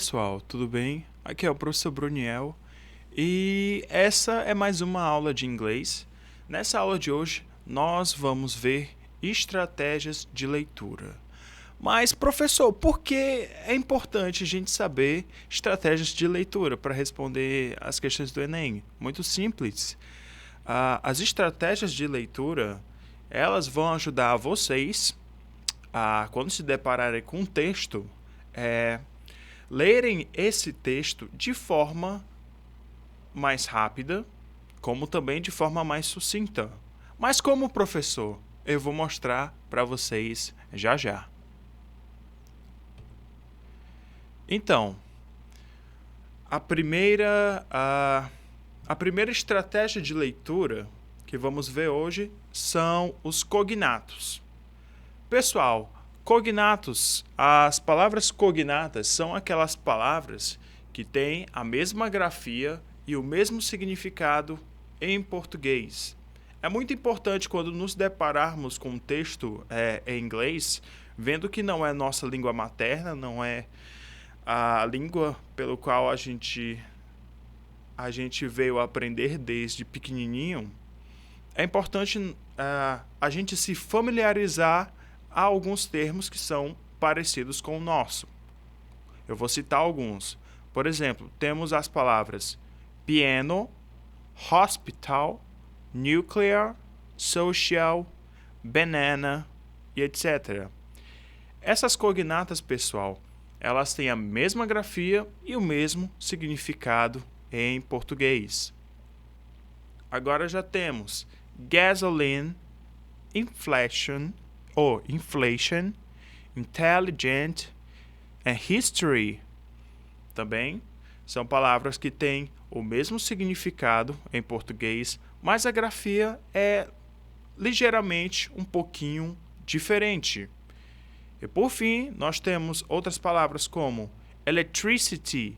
Pessoal, tudo bem? Aqui é o professor Bruniel e essa é mais uma aula de inglês. Nessa aula de hoje, nós vamos ver estratégias de leitura. Mas, professor, por que é importante a gente saber estratégias de leitura para responder as questões do Enem? Muito simples. As estratégias de leitura, elas vão ajudar vocês a, quando se depararem com um texto, lerem esse texto de forma mais rápida, como também de forma mais sucinta. Mas como professor, eu vou mostrar para vocês já já. Então, a primeira estratégia de leitura que vamos ver hoje são os cognatos. Pessoal, cognatos, as palavras cognatas são aquelas palavras que têm a mesma grafia e o mesmo significado em português. É muito importante quando nos depararmos com um texto em inglês, vendo que não é nossa língua materna, não é a língua pelo qual a gente veio aprender desde pequenininho, é importante a gente se familiarizar a alguns termos que são parecidos com o nosso. Eu vou citar alguns. Por exemplo, temos as palavras piano, hospital, nuclear, social, banana e etc. Essas cognatas, pessoal, elas têm a mesma grafia e o mesmo significado em português. Agora já temos gasoline, inflation, intelligent and history. Também são palavras que têm o mesmo significado em português, mas a grafia é ligeiramente um pouquinho diferente. E por fim, nós temos outras palavras como electricity,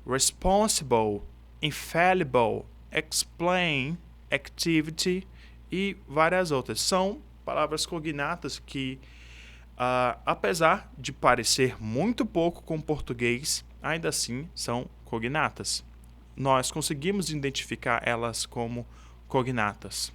responsible, infallible, explain, activity e várias outras. São palavras cognatas que, apesar de parecer muito pouco com português, ainda assim são cognatas. Nós conseguimos identificar elas como cognatas.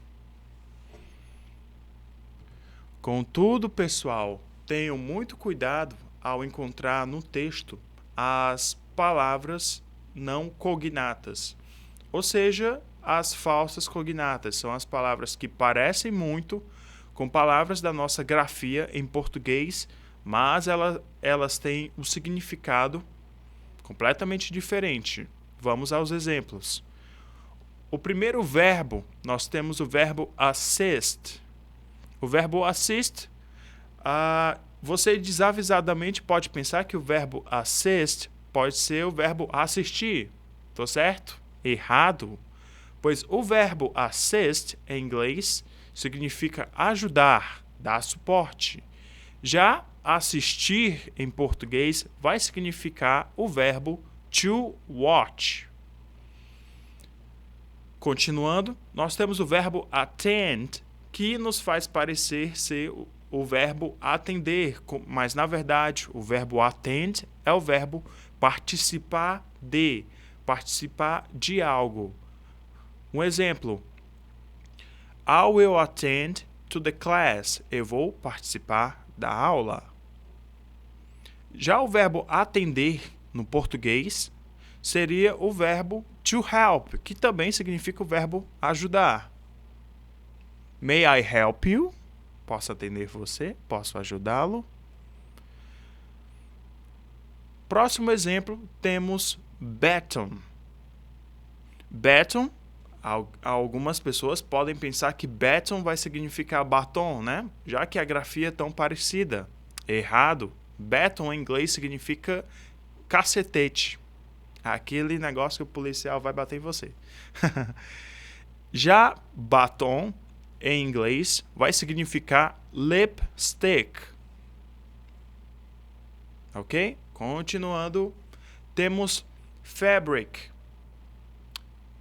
Contudo, pessoal, tenham muito cuidado ao encontrar no texto as palavras não cognatas, ou seja, as falsas cognatas. São as palavras que parecem muito com palavras da nossa grafia em português, mas elas têm um significado completamente diferente. Vamos aos exemplos. O primeiro verbo, nós temos o verbo assist. O verbo assist, você desavisadamente pode pensar que o verbo assist pode ser o verbo assistir. Tô certo? Errado. Pois o verbo assist, em inglês, significa ajudar, dar suporte. Já assistir, em português, vai significar o verbo to watch. Continuando, nós temos o verbo attend, que nos faz parecer ser o verbo atender, mas na verdade o verbo attend é o verbo participar de algo. Um exemplo: I will attend to the class. Eu vou participar da aula. Já o verbo atender no português seria o verbo to help, que também significa o verbo ajudar. May I help you? Posso atender você? Posso ajudá-lo? Próximo exemplo, temos baton. Baton, algumas pessoas podem pensar que baton vai significar batom, né? Já que a grafia é tão parecida. Errado. Baton em inglês significa cacetete. Aquele negócio que o policial vai bater em você. Já batom em inglês vai significar lipstick. Ok? Continuando, temos fabric.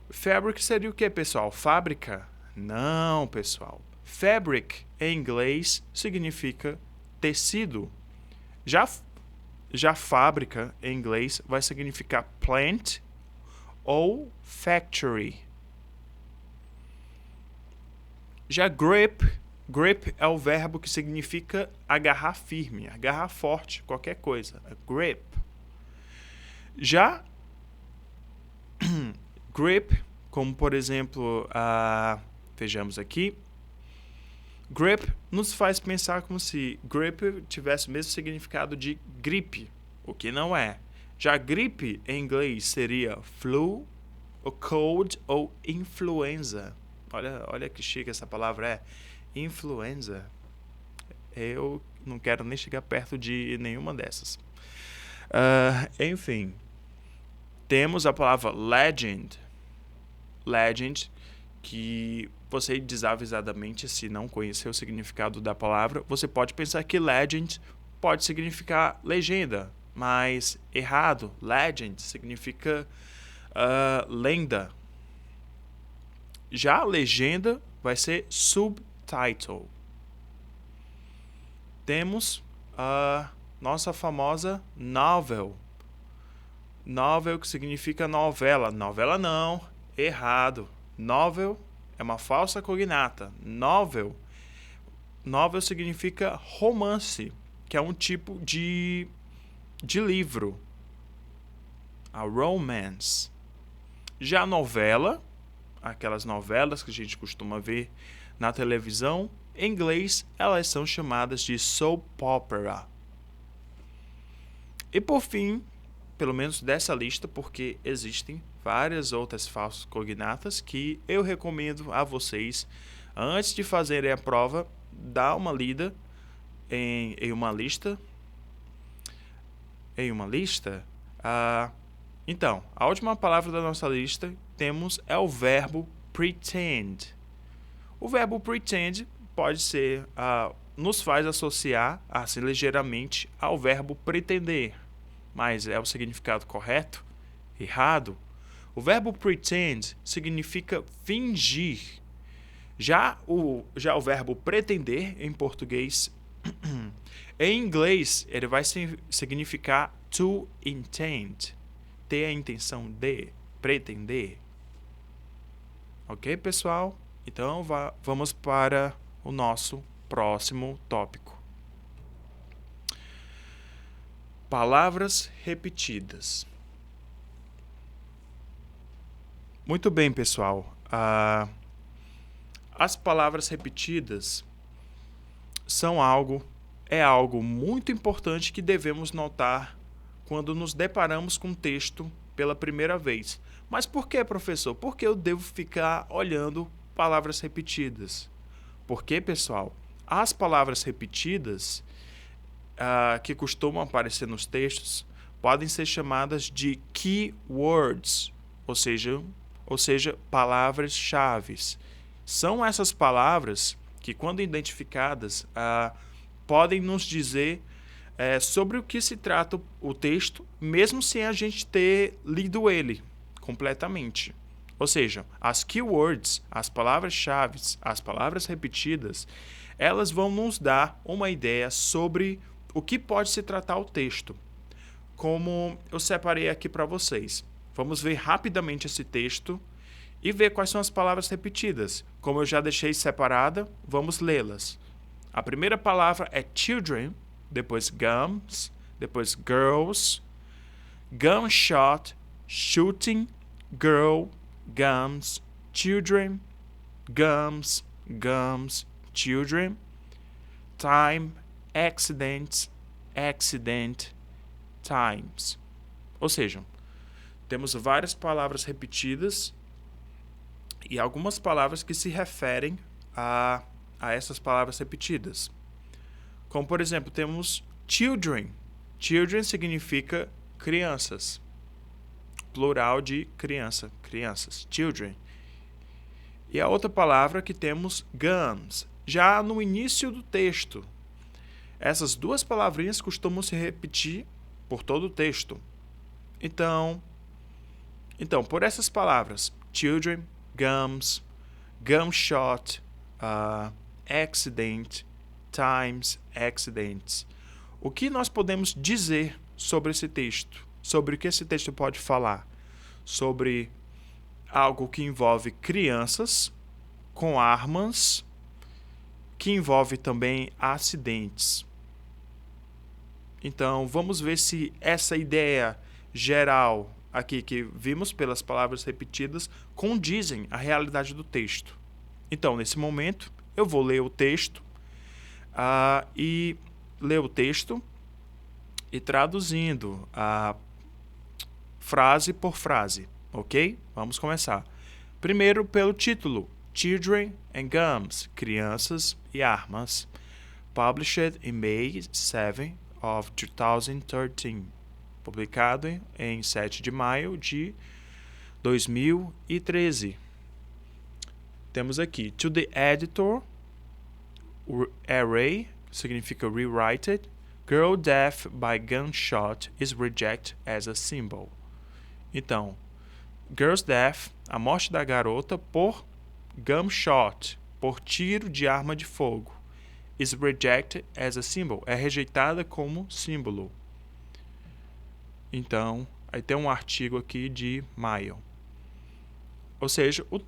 Fabric seria o que, pessoal? Fábrica? Não, pessoal. Fabric em inglês significa tecido. Já fábrica, em inglês, vai significar plant ou factory. Já grip é o verbo que significa agarrar firme, agarrar forte, qualquer coisa. Grip. Já grip, como por exemplo, vejamos aqui, grip nos faz pensar como se grip tivesse o mesmo significado de gripe, o que não é. Já gripe em inglês seria flu, ou cold ou influenza. Olha que chique essa palavra é. Influenza. Eu não quero nem chegar perto de nenhuma dessas. Enfim. Temos a palavra legend. Legend, que você desavisadamente, se não conhecer o significado da palavra, você pode pensar que legend pode significar legenda, mas errado. Legend significa lenda. Já a legenda vai ser subtitle. Temos a nossa famosa novel. Novel, que significa novela. Novela não, errado. Novel é uma falsa cognata. Novel significa romance, que é um tipo de livro. A romance. Já a novela, aquelas novelas que a gente costuma ver na televisão, em inglês elas são chamadas de soap opera. E por fim, pelo menos dessa lista, porque existem várias outras falsas cognatas que eu recomendo a vocês, antes de fazerem a prova, dar uma lida em uma lista. Então, a última palavra da nossa lista é o verbo pretend. O verbo pretend pode ser, nos faz associar, assim, ligeiramente ao verbo pretender. Mas é o significado correto? Errado? O verbo pretend significa fingir. Já o verbo pretender, em português, em inglês, ele vai significar to intend. Ter a intenção de, pretender. Ok, pessoal? Então, vamos para o nosso próximo tópico. Palavras repetidas. Muito bem, pessoal. As palavras repetidas é algo muito importante que devemos notar quando nos deparamos com o texto pela primeira vez. Mas por que, professor? Por que eu devo ficar olhando palavras repetidas? Porque, pessoal, as palavras repetidas que costumam aparecer nos textos podem ser chamadas de keywords, ou seja, palavras-chave. São essas palavras que, quando identificadas, podem nos dizer sobre o que se trata o texto, mesmo sem a gente ter lido ele completamente. Ou seja, as keywords, as palavras-chave, as palavras repetidas, elas vão nos dar uma ideia sobre o que pode se tratar o texto. Como eu separei aqui para vocês. Vamos ver rapidamente esse texto e ver quais são as palavras repetidas. Como eu já deixei separada, vamos lê-las. A primeira palavra é children, depois gums, depois girls, gunshot, shooting, girl, gums, children, gums, children, time, accidents, accident, times. Ou seja, temos várias palavras repetidas e algumas palavras que se referem a essas palavras repetidas. Como, por exemplo, temos children. Children significa crianças. Plural de criança, crianças, children. E a outra palavra que temos, gums, já no início do texto. Essas duas palavrinhas costumam se repetir por todo o texto. Então, por essas palavras, children, gums, gunshot, accident, times, accidents, o que nós podemos dizer sobre esse texto. Sobre o que esse texto pode falar? Sobre algo que envolve crianças com armas, que envolve também acidentes. Então, vamos ver se essa ideia geral aqui que vimos pelas palavras repetidas condizem à realidade do texto. Então, nesse momento, eu vou ler o texto e ler o texto e traduzindo frase por frase, ok? Vamos começar. Primeiro, pelo título, Children and Guns, Crianças e Armas, published in May 7 of 2013, publicado em 7 de maio de 2013. Temos aqui, to the editor, array, significa rewrite it, girl death by gunshot is rejected as a symbol. Então, girl's death, a morte da garota por gunshot, por tiro de arma de fogo, is rejected as a symbol, é rejeitada como símbolo. Então, aí tem um artigo aqui de maio. Ou seja, o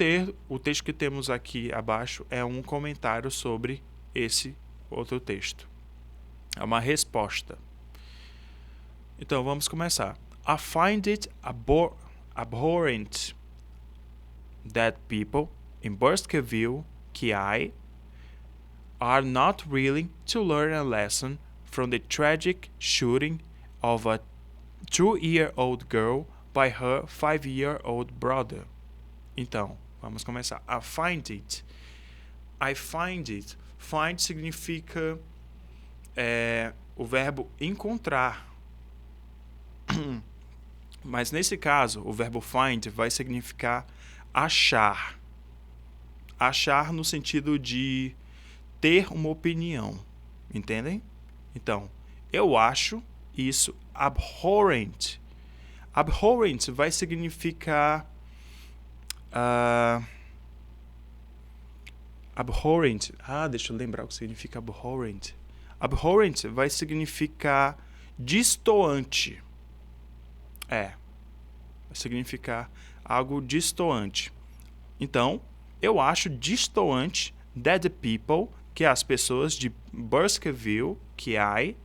texto que temos aqui abaixo é um comentário sobre esse outro texto. É uma resposta. Então, vamos começar. I find it abhorrent that people in Baskerville, PA, are not willing to learn a lesson from the tragic shooting of a 2-year-old girl by her 5-year-old brother. Então, vamos começar. I find it. Find significa o verbo encontrar. Mas nesse caso, o verbo find vai significar achar. Achar no sentido de ter uma opinião. Entendem? Então, eu acho isso abhorrent. Abhorrent vai significar abhorrent. Deixa eu lembrar o que significa abhorrent. Abhorrent vai significar destoante. Vai significar algo destoante. Então, eu acho destoante that the people, que as pessoas de Baskerville, que are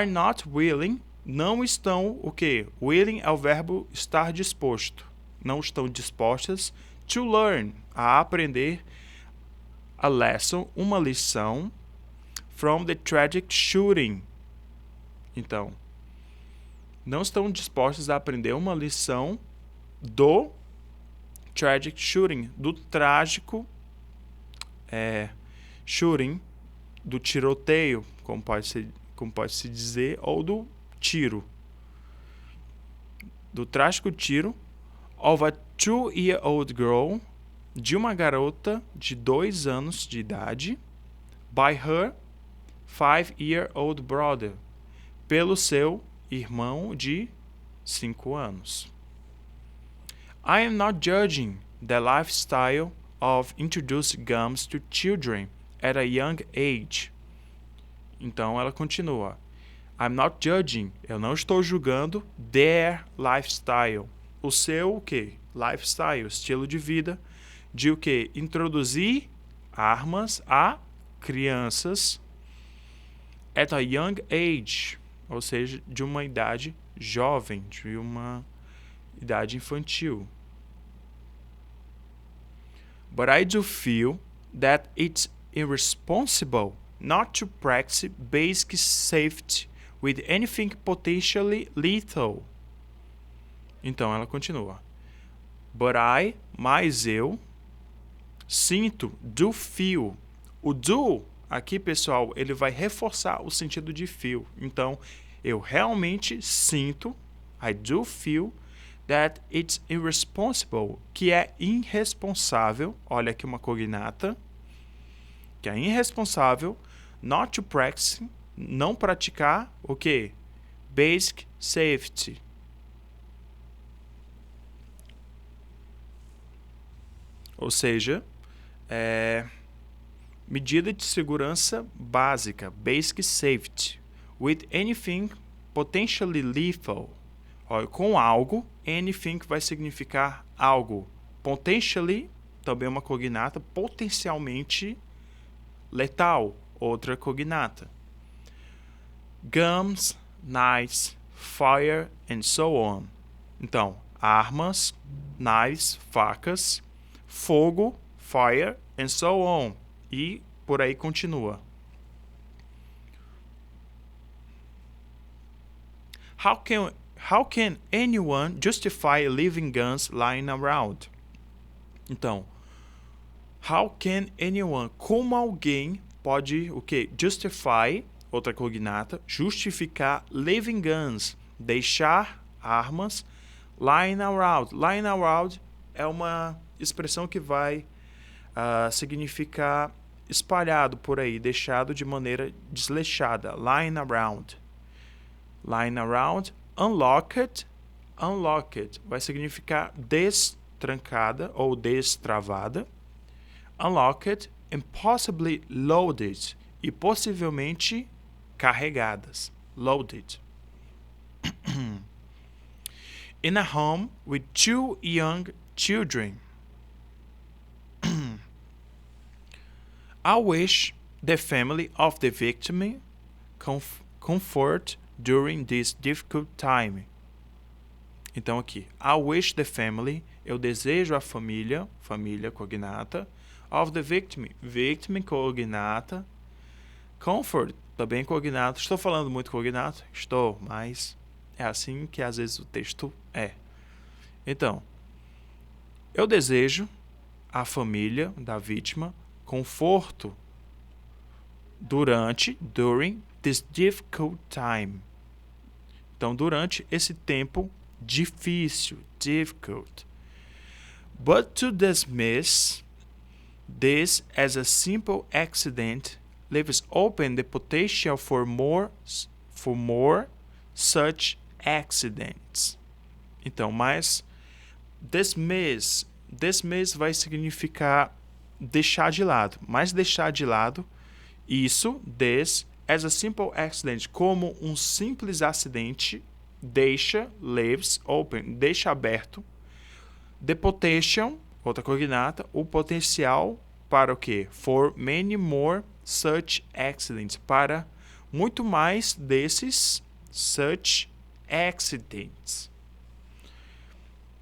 not willing, não estão, o quê? Willing é o verbo estar disposto. Não estão dispostas to learn, a aprender a lesson, uma lição, from the tragic shooting. Então, não estão dispostas a aprender uma lição do tragic shooting, do trágico shooting, do tiroteio, como pode se dizer, ou do tiro. Do trágico tiro of a 2-year-old girl, de uma garota de 2 anos de idade, by her 5-year-old brother, pelo seu irmão de 5 anos. I am not judging the lifestyle of introducing guns to children at a young age. Então ela continua. I'm not judging, eu não estou julgando their lifestyle. O seu o quê? Lifestyle, estilo de vida, de o quê? Introduzir armas a crianças at a young age, ou seja, de uma idade jovem, de uma idade infantil. But I do feel that it's irresponsible not to practice basic safety with anything potentially lethal. Então ela continua. But I, mas eu, sinto, do feel. O do, aqui pessoal, ele vai reforçar o sentido de feel. Então, eu realmente sinto, I do feel, that it's irresponsible, que é irresponsável, olha aqui uma cognata, que é irresponsável, not to practice, não praticar o quê? Basic safety. Ou seja, medida de segurança básica, basic safety, with anything potentially lethal. Olha, com algo, anything vai significar algo. Potentially, também uma cognata, potencialmente letal, outra cognata. Guns, knives, fire, and so on. Então, armas, knives, facas, fogo, fire, and so on. E por aí continua. How can anyone justify leaving guns lying around? Então, how can anyone, como alguém pode o quê? Justify, outra cognata, justificar leaving guns, deixar armas lying around. Lying around é uma expressão que vai significar espalhado por aí, deixado de maneira desleixada. Lying around. Lying around. Unlocked. Unlocked vai significar destrancada ou destravada. Unlocked and possibly loaded. E possivelmente carregadas. Loaded. In a home with 2 young children. I wish the family of the victim comfort during this difficult time. Então aqui, I wish the family, eu desejo a família, família cognata, of the victim, victim cognata, comfort, também cognata. Estou falando muito cognata? Estou, mas é assim que às vezes o texto é. Então, eu desejo a família da vítima conforto during this difficult time. Então, durante esse tempo difícil, difficult. But to dismiss this as a simple accident leaves open the potential for more such accidents. Então, mas dismiss vai significar deixar de lado, mas deixar de lado isso, this as a simple accident, como um simples acidente, leaves open, deixa aberto, the potential, outra cognata, o potencial para o quê? For many more such accidents, para muito mais desses such accidents.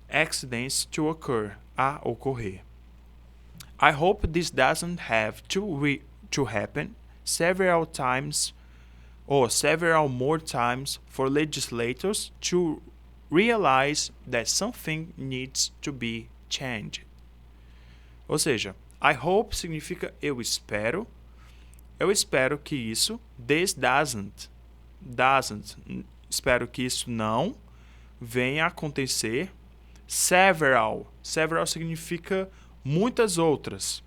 Accidents to occur, a ocorrer. I hope this doesn't have to happen several times or several more times for legislators to realize that something needs to be changed. Ou seja, I hope significa eu espero que isso, this doesn't, espero que isso não venha a acontecer, several significa muitas outras,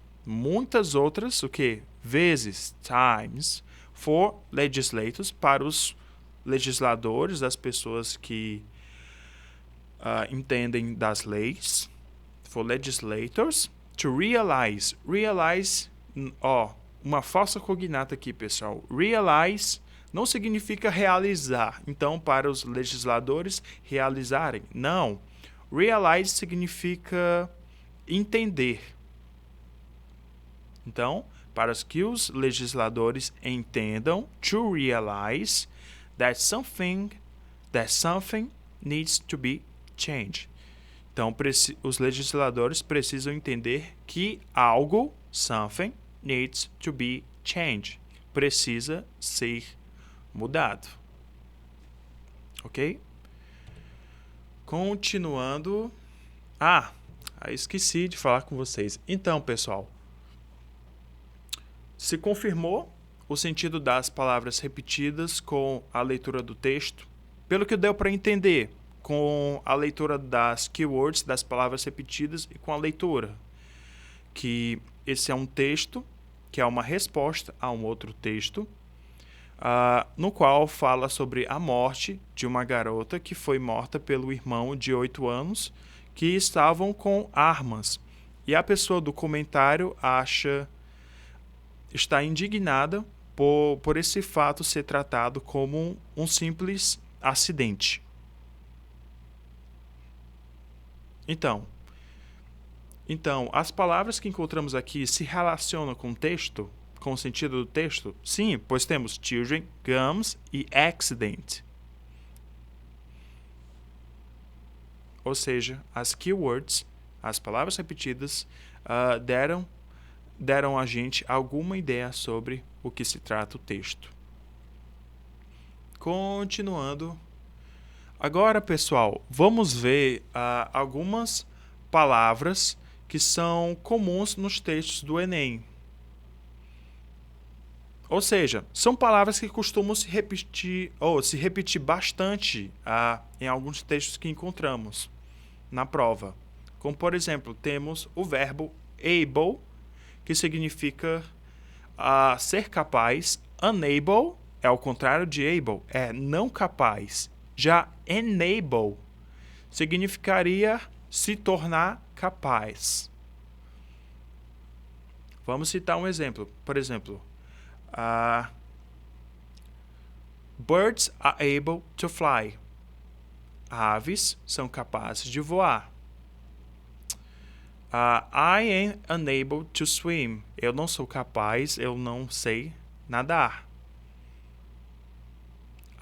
o que? Vezes, times, for legislators, para os legisladores, as pessoas que entendem das leis, for legislators, to realize, uma falsa cognata aqui, pessoal, realize não significa realizar, então para os legisladores realizarem, não, realize significa entender. Então, para que os legisladores entendam, to realize that something needs to be changed. Então, os legisladores precisam entender que algo, something, needs to be changed. Precisa ser mudado. Ok? Continuando. Esqueci de falar com vocês. Então, pessoal, se confirmou o sentido das palavras repetidas com a leitura do texto. Pelo que deu para entender, com a leitura das keywords, das palavras repetidas e com a leitura. Que esse é um texto, que é uma resposta a um outro texto, no qual fala sobre a morte de uma garota que foi morta pelo irmão de 8 anos, que estavam com armas. E a pessoa do comentário está indignada por esse fato ser tratado como um simples acidente. Então, as palavras que encontramos aqui se relacionam com o texto, com o sentido do texto? Sim, pois temos children, gums e accident. Ou seja, as keywords, as palavras repetidas, deram a gente alguma ideia sobre o que se trata o texto. Continuando. Agora, pessoal, vamos ver algumas palavras que são comuns nos textos do Enem. Ou seja, são palavras que costumam se repetir bastante em alguns textos que encontramos na prova. Como, por exemplo, temos o verbo able, que significa ser capaz. Unable é o contrário de able, é não capaz. Já enable significaria se tornar capaz. Vamos citar um exemplo. Por exemplo, birds are able to fly. Aves são capazes de voar. I am unable to swim. Eu não sou capaz, eu não sei nadar.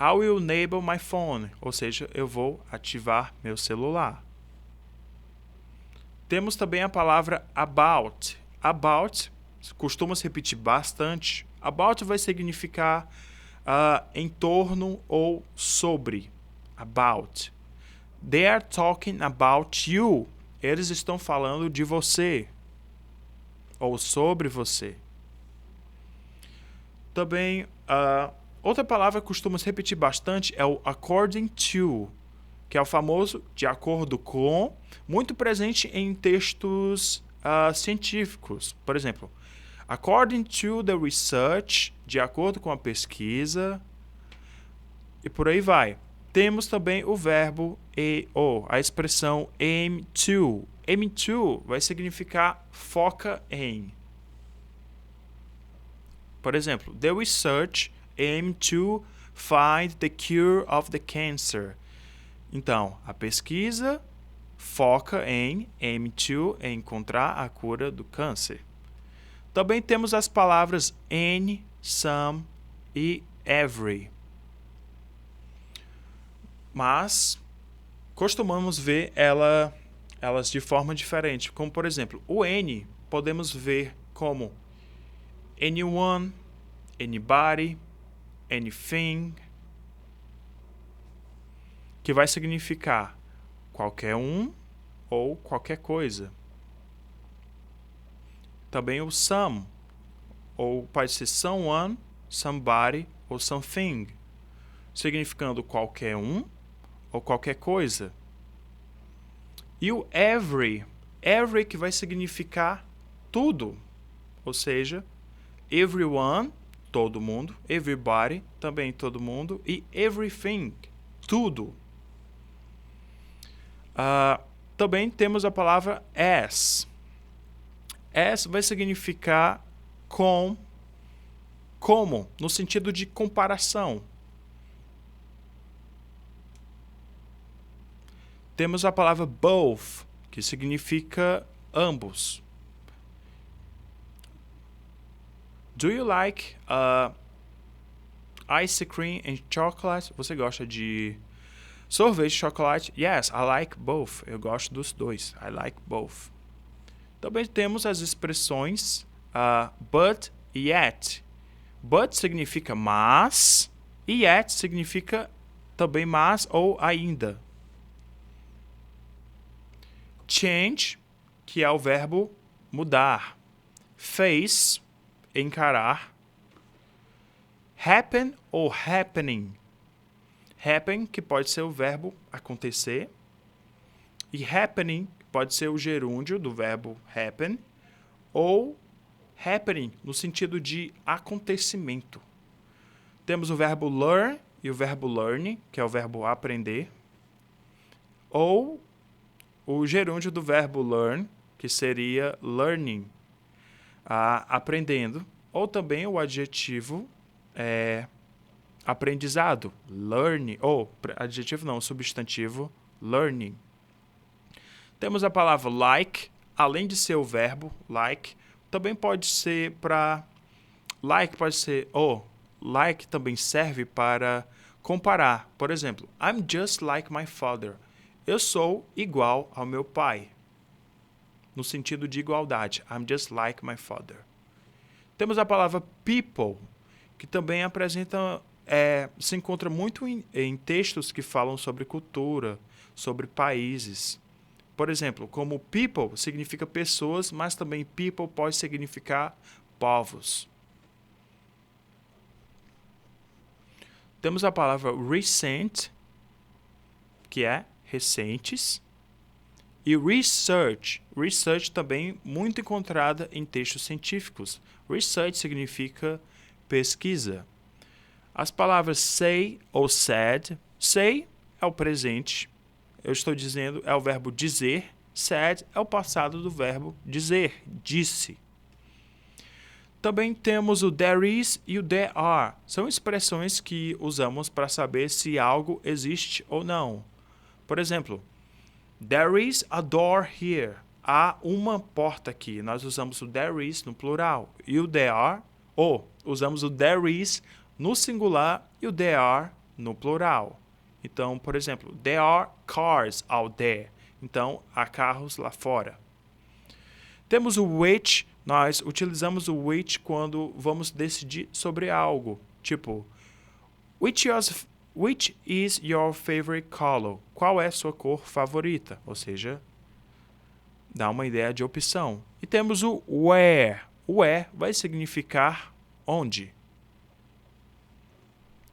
I will enable my phone. Ou seja, eu vou ativar meu celular. Temos também a palavra about. About costuma se repetir bastante. About vai significar em torno ou sobre. About. They are talking about you. Eles estão falando de você. Ou sobre você. Também, outra palavra que costuma se repetir bastante é o according to, que é o famoso de acordo com, muito presente em textos científicos. Por exemplo, according to the research, de acordo com a pesquisa, e por aí vai. Temos também o verbo a expressão aim to. Aim to vai significar foca em. Por exemplo, the research aim to find the cure of the cancer. Então, a pesquisa foca em aim to encontrar a cura do câncer. Também temos as palavras any, some e every. Mas costumamos ver elas de forma diferente. Como, por exemplo, o any podemos ver como anyone, anybody, anything, que vai significar qualquer um ou qualquer coisa. Também o some, ou pode ser someone, somebody ou something, significando qualquer um ou qualquer coisa. E o every que vai significar tudo, ou seja, everyone, todo mundo, everybody, também todo mundo, e everything, tudo. Também temos a palavra as. As vai significar como, no sentido de comparação. Temos a palavra both, que significa ambos. Do you like ice cream and chocolate? Você gosta de sorvete e chocolate? Yes, I like both. Eu gosto dos dois. I like both. Também temos as expressões but e yet. But significa mas e yet significa também mas ou ainda. Change, que é o verbo mudar. Face, encarar. Happen ou happening. Happen, que pode ser o verbo acontecer. E happening, que pode ser o gerúndio do verbo happen. Ou happening, no sentido de acontecimento. Temos o verbo learn e o verbo learning, que é o verbo aprender. Ou o gerúndio do verbo learn, que seria learning, aprendendo. Ou também o adjetivo aprendizado, learning, ou adjetivo não, substantivo, learning. Temos a palavra like, além de ser o verbo like, também pode ser para like pode ser like também serve para comparar. Por exemplo, I'm just like my father. Eu sou igual ao meu pai. No sentido de igualdade. I'm just like my father. Temos a palavra people, que também se encontra muito em textos que falam sobre cultura, sobre países. Por exemplo, como people significa pessoas, mas também people pode significar povos. Temos a palavra recent, que é recentes, e research. Research também muito encontrada em textos científicos. Research significa pesquisa. As palavras say ou said. Say é o presente. Eu estou dizendo, é o verbo dizer. Said é o passado do verbo dizer, disse. Também temos o there is e o there are. São expressões que usamos para saber se algo existe ou não. Por exemplo, there is a door here. Há uma porta aqui. Nós usamos o there is no plural. E o there are, usamos o there is no singular e o there are no plural. Então, por exemplo, there are cars out there. Então, há carros lá fora. Temos o which. Nós utilizamos o which quando vamos decidir sobre algo. Tipo, which is your favorite color? Qual é a sua cor favorita? Ou seja, dá uma ideia de opção. E temos o where. O where vai significar onde.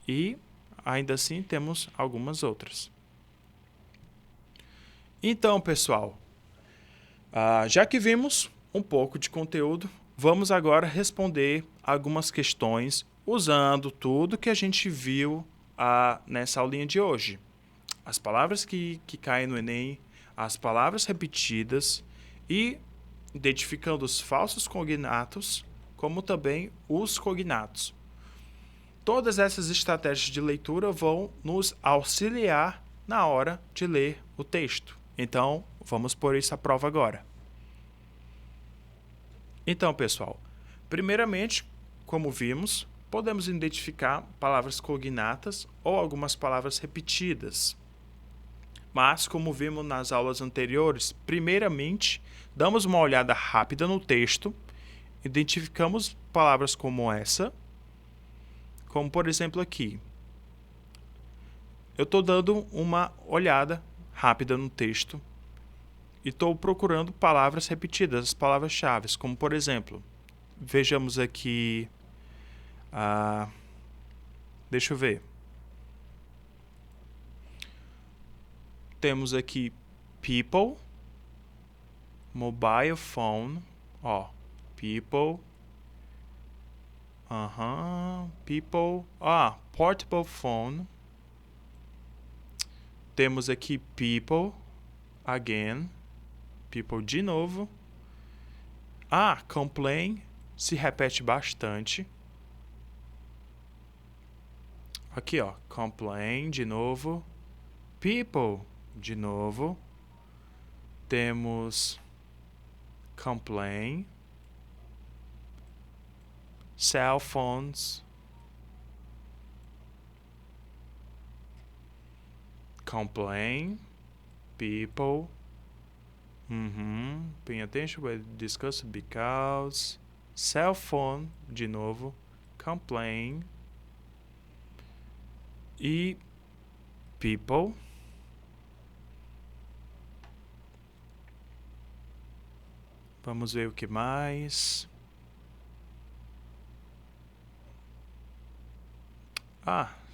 E, ainda assim, temos algumas outras. Então, pessoal, já que vimos um pouco de conteúdo, vamos agora responder algumas questões usando tudo que a gente viu nessa aulinha de hoje. As palavras que caem no Enem, as palavras repetidas e identificando os falsos cognatos, como também os cognatos. Todas essas estratégias de leitura vão nos auxiliar na hora de ler o texto. Então, vamos pôr isso à prova agora. Então, pessoal, primeiramente, como vimos, podemos identificar palavras cognatas ou algumas palavras repetidas. Mas, como vimos nas aulas anteriores, primeiramente, damos uma olhada rápida no texto, identificamos palavras como essa, como por exemplo aqui. Eu estou dando uma olhada rápida no texto e estou procurando palavras repetidas, as palavras-chave, como por exemplo, vejamos aqui, deixa eu ver. Temos aqui people, mobile phone, people, people, portable phone. Temos aqui people, again, people de novo. Complain, se repete bastante. Aqui, complain de novo. People, de novo. Temos complain. Cell phones. Complain. People. Pay attention when discuss because. Cell phone, de novo. Complain. E people. Vamos ver o que mais.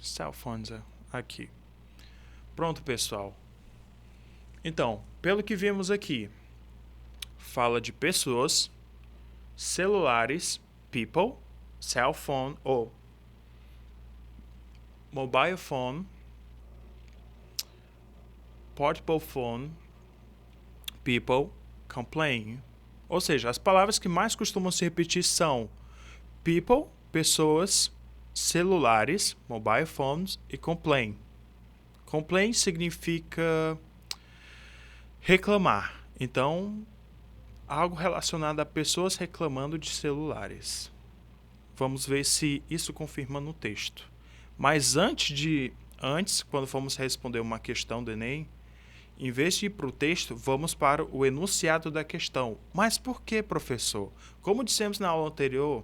Cell phones aqui. Pronto, pessoal. Então, pelo que vimos aqui, fala de pessoas, celulares, people, cell phone ou mobile phone, portable phone, people, complain. Ou seja, as palavras que mais costumam se repetir são people, pessoas, celulares, mobile phones, e complain. Complain significa reclamar. Então, algo relacionado a pessoas reclamando de celulares. Vamos ver se isso confirma no texto. Mas antes, quando formos responder uma questão do Enem, em vez de ir para o texto, vamos para o enunciado da questão. Mas por que, professor? Como dissemos na aula anterior,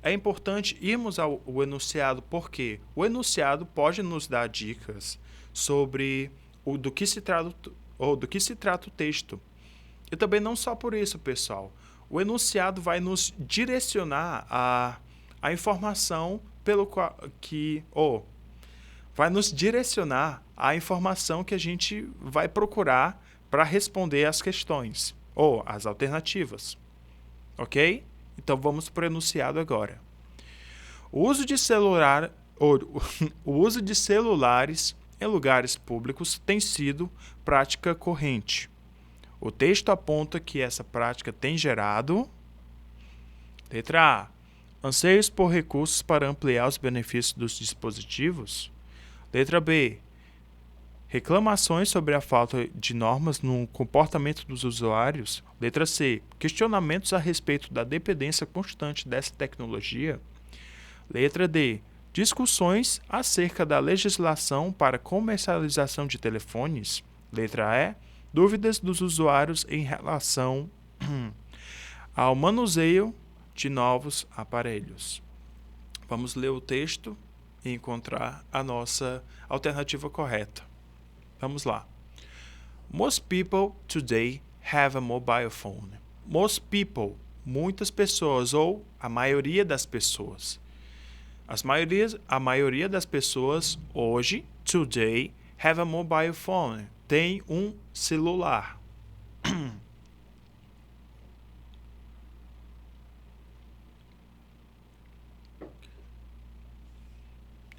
é importante irmos ao enunciado porque o enunciado pode nos dar dicas sobre do que se trata o texto. E também não só por isso, pessoal. O enunciado vai nos direcionar a informação vai nos direcionar à informação que a gente vai procurar para responder as questões ou as alternativas. Ok? Então vamos para o enunciado agora. O uso de celulares em lugares públicos tem sido prática corrente. O texto aponta que essa prática tem gerado: letra A, anseios por recursos para ampliar os benefícios dos dispositivos. Letra B, reclamações sobre a falta de normas no comportamento dos usuários. Letra C, questionamentos a respeito da dependência constante dessa tecnologia. Letra D, discussões acerca da legislação para comercialização de telefones. Letra E, dúvidas dos usuários em relação ao manuseio de novos aparelhos. Vamos ler o texto e encontrar a nossa alternativa correta. Vamos lá. Most people today have a mobile phone. Most people, muitas pessoas, ou a maioria das pessoas. A maioria das pessoas hoje, today, have a mobile phone. Tem um celular.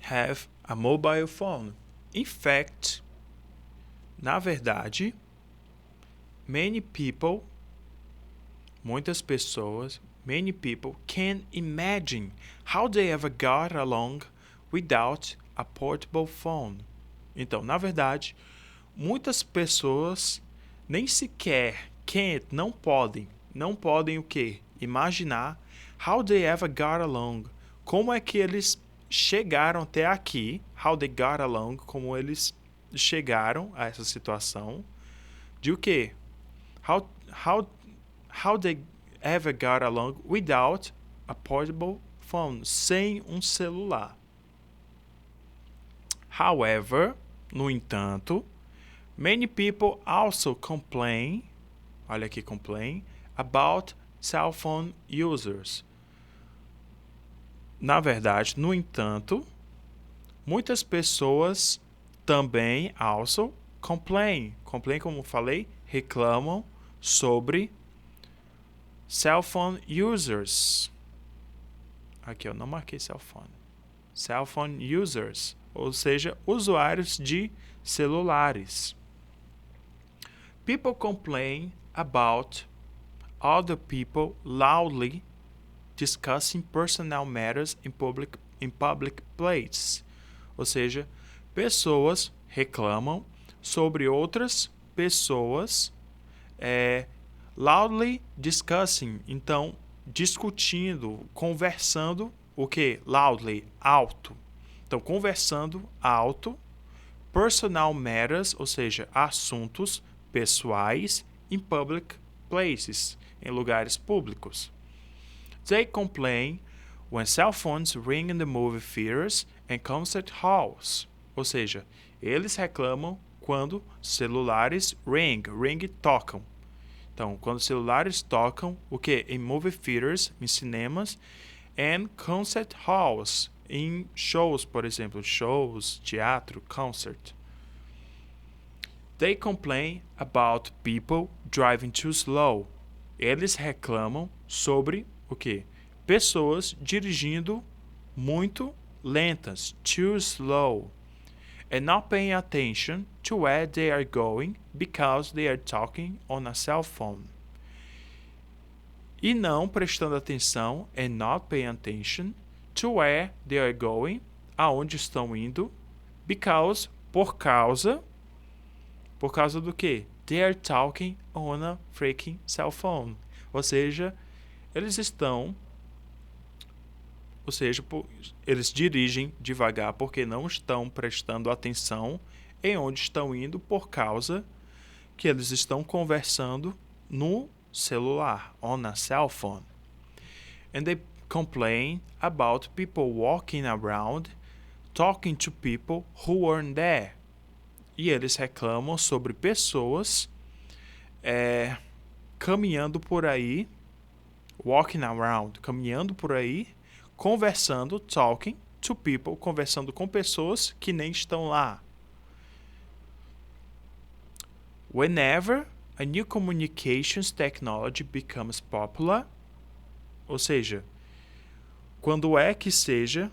Have a mobile phone. In fact, na verdade, muitas pessoas, many people can imagine how they ever got along without a portable phone. Então, na verdade, muitas pessoas nem sequer não podem o quê? Imaginar how they ever got along. Como é que eles chegaram até aqui, how they got along, como eles chegaram a essa situação, de o quê? How they ever got along without a portable phone, sem um celular. However, no entanto, many people also complain about cell phone users. Na verdade, no entanto, muitas pessoas também complain, como falei, reclamam sobre cell phone users. Aqui eu não marquei cell phone. Cell phone users, ou seja, usuários de celulares. People complain about other people loudly discussing personal matters in public places. Ou seja, pessoas reclamam sobre outras pessoas loudly discussing, então discutindo, conversando, o que? Loudly, alto. Então, conversando alto, personal matters, ou seja, assuntos pessoais in public places, em lugares públicos. They complain when cell phones ring in the movie theaters and concert halls. Ou seja, eles reclamam quando celulares ring tocam. Então, quando celulares tocam, o que? Em movie theaters, em cinemas, and concert halls, em shows, por exemplo, shows, teatro, concert. They complain about people driving too slow. Eles reclamam sobre o quê? Pessoas dirigindo muito lentas, too slow, and not paying attention to where they are going because they are talking on a cell phone. E não prestando atenção, and not paying attention to where they are going, aonde estão indo, because, por causa do quê? They are talking on a freaking cell phone. Ou seja, eles dirigem devagar porque não estão prestando atenção em onde estão indo por causa que eles estão conversando no celular, on a cell phone. And they complain about people walking around, talking to people who weren't there. E eles reclamam sobre pessoas caminhando por aí, walking around, caminhando por aí, conversando, talking to people, conversando com pessoas que nem estão lá. Whenever a new communications technology becomes popular, ou seja, quando é que seja,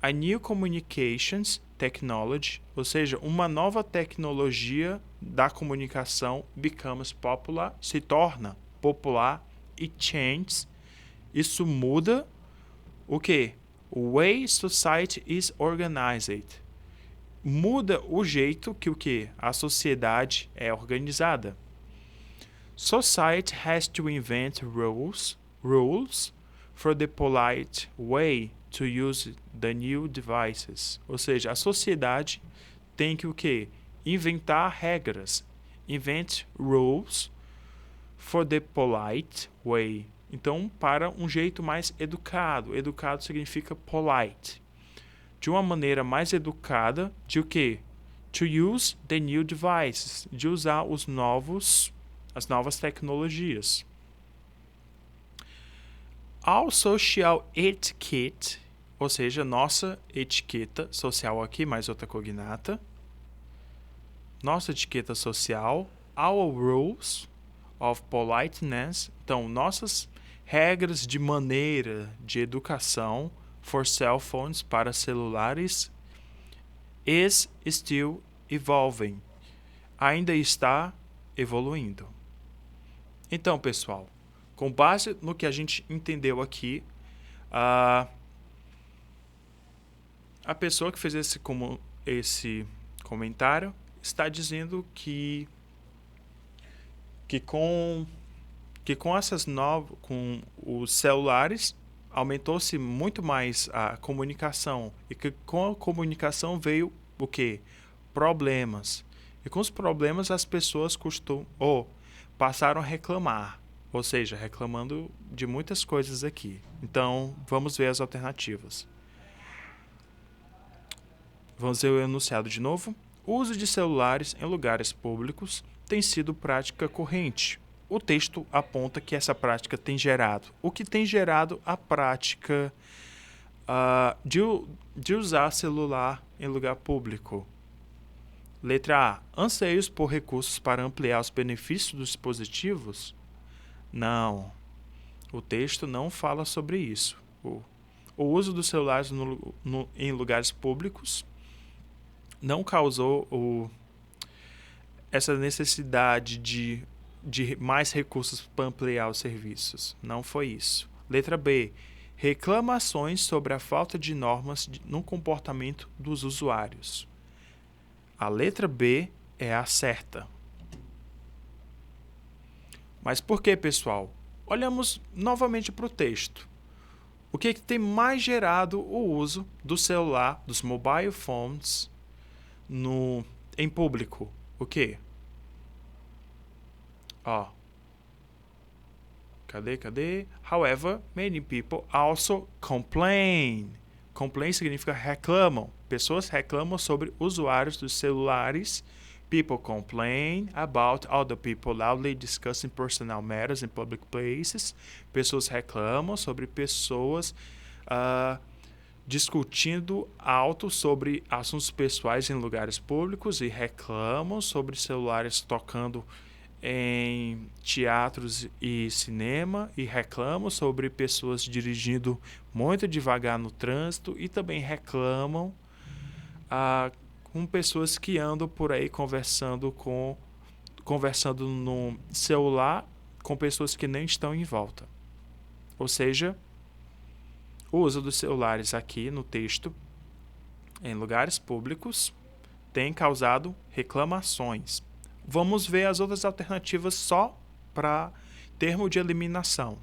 a new communications technology, ou seja, uma nova tecnologia da comunicação becomes popular, se torna popular, it changes, isso muda o quê? O way society is organized. Muda o jeito que o quê? A sociedade é organizada. Society has to invent rules for the polite way to use the new devices. Ou seja, a sociedade tem que o quê? Inventar regras. Invent rules for the polite way. Então, para um jeito mais educado. Educado significa polite. De uma maneira mais educada, de o quê? To use the new devices. De usar as novas tecnologias. Our social etiquette, ou seja, nossa etiqueta social aqui, mais outra cognata. Nossa etiqueta social. Our rules of politeness. Então, nossas regras de maneira de educação for cell phones, para celulares, is still evolving. Ainda está evoluindo. Então, pessoal, com base no que a gente entendeu aqui, a pessoa que fez esse comentário está dizendo que com os celulares aumentou-se muito mais a comunicação e que com a comunicação veio o quê? Problemas. E com os problemas as pessoas passaram a reclamar, ou seja, reclamando de muitas coisas aqui. Então, vamos ver as alternativas. Vamos ver o enunciado de novo. O uso de celulares em lugares públicos tem sido prática corrente. O texto aponta que essa prática tem gerado. O que tem gerado a prática de usar celular em lugar público? Letra A. Anseios por recursos para ampliar os benefícios dos dispositivos? Não. O texto não fala sobre isso. O uso dos celulares em lugares públicos não causou essa necessidade de mais recursos para ampliar os serviços. Não foi isso. Letra B. Reclamações sobre a falta de normas no comportamento dos usuários. A letra B é a certa. Mas por que, pessoal? Olhamos novamente para o texto. O que tem mais gerado o uso do celular, dos mobile phones, em público? O quê? Cadê? However, many people also complain. Complain significa reclamam. Pessoas reclamam sobre usuários dos celulares. People complain about other people loudly discussing personal matters in public places. Pessoas reclamam sobre pessoas discutindo alto sobre assuntos pessoais em lugares públicos e reclamam sobre celulares tocando em teatros e cinema e reclamam sobre pessoas dirigindo muito devagar no trânsito e também reclamam com pessoas que andam por aí conversando no celular com pessoas que nem estão em volta. Ou seja, o uso dos celulares aqui no texto, em lugares públicos, tem causado reclamações. Vamos ver as outras alternativas só para termo de eliminação.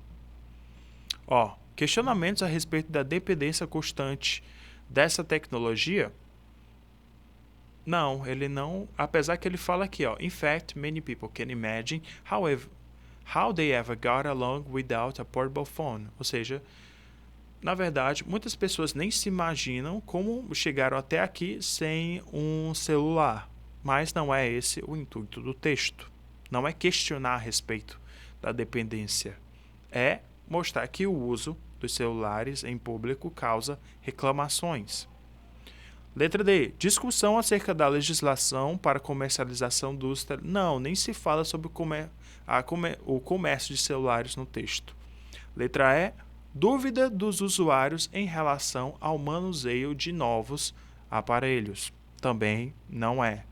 Questionamentos a respeito da dependência constante dessa tecnologia. Não, ele não, apesar que ele fala aqui, in fact, many people can imagine how they ever got along without a portable phone. Ou seja, na verdade, muitas pessoas nem se imaginam como chegaram até aqui sem um celular. Mas não é esse o intuito do texto. Não é questionar a respeito da dependência. É mostrar que o uso dos celulares em público causa reclamações. Letra D. Discussão acerca da legislação para comercialização dos... Não, nem se fala sobre o comércio de celulares no texto. Letra E. Dúvida dos usuários em relação ao manuseio de novos aparelhos. Também não é.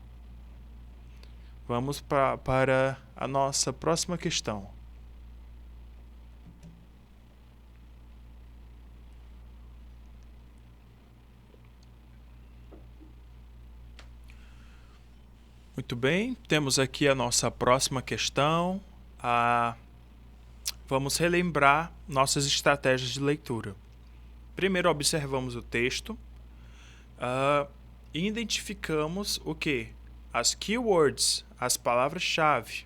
Vamos para a nossa próxima questão. Muito bem, temos aqui a nossa próxima questão. Vamos relembrar nossas estratégias de leitura. Primeiro observamos o texto e identificamos o que? As keywords, as palavras-chave,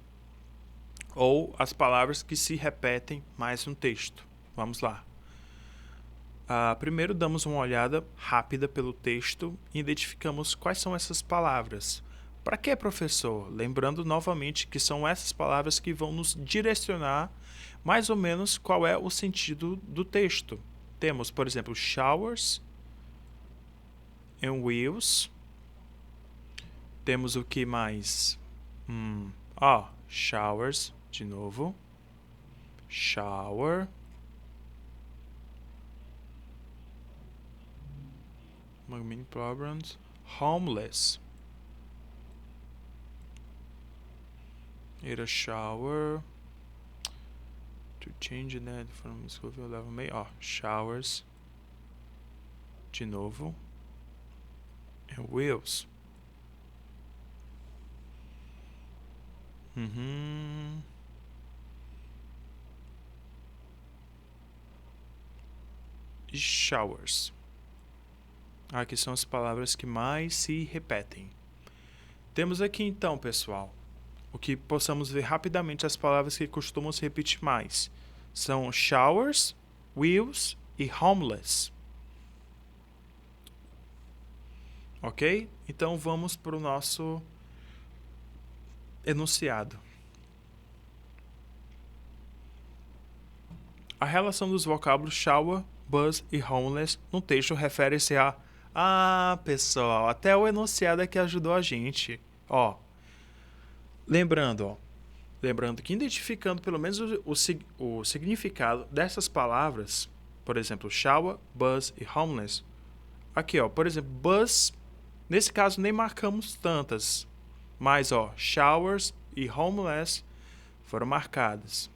ou as palavras que se repetem mais no texto. Vamos lá. Primeiro damos uma olhada rápida pelo texto e identificamos quais são essas palavras. Para que, professor? Lembrando novamente que são essas palavras que vão nos direcionar mais ou menos qual é o sentido do texto. Temos, por exemplo, showers and wheels. Temos o que mais? Showers, de novo. Shower. Many problems. Homeless. Need a shower to change that from school level may. Showers. De novo. And wheels. E showers. Aqui são as palavras que mais se repetem. Temos aqui então, pessoal, o que possamos ver rapidamente as palavras que costumam se repetir mais. São showers, wheels e homeless. Ok? Então vamos para o nosso enunciado. A relação dos vocábulos shower, bus e homeless no texto refere-se a... pessoal, até o enunciado é que ajudou a gente. Lembrando que identificando pelo menos o significado dessas palavras, por exemplo, shower, bus e homeless. Aqui, por exemplo, bus, nesse caso nem marcamos tantas, mas, showers e homeless foram marcadas.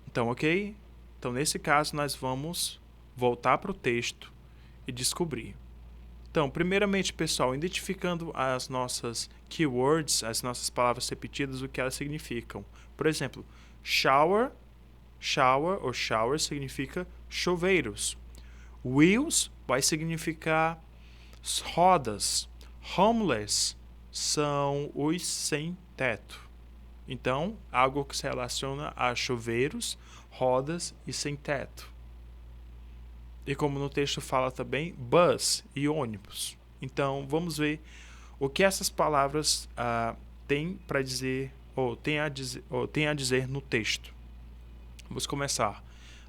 Então, ok? Então, nesse caso, nós vamos voltar para o texto e descobrir. Então, primeiramente, pessoal, identificando as nossas keywords, as nossas palavras repetidas, o que elas significam. Por exemplo, shower ou shower significa chuveiros. Wheels vai significar rodas. Homeless são os sem teto. Então, algo que se relaciona a chuveiros, rodas e sem teto. E como no texto fala também, bus e ônibus. Então, vamos ver o que essas palavras têm para dizer, ou têm a dizer no texto. Vamos começar.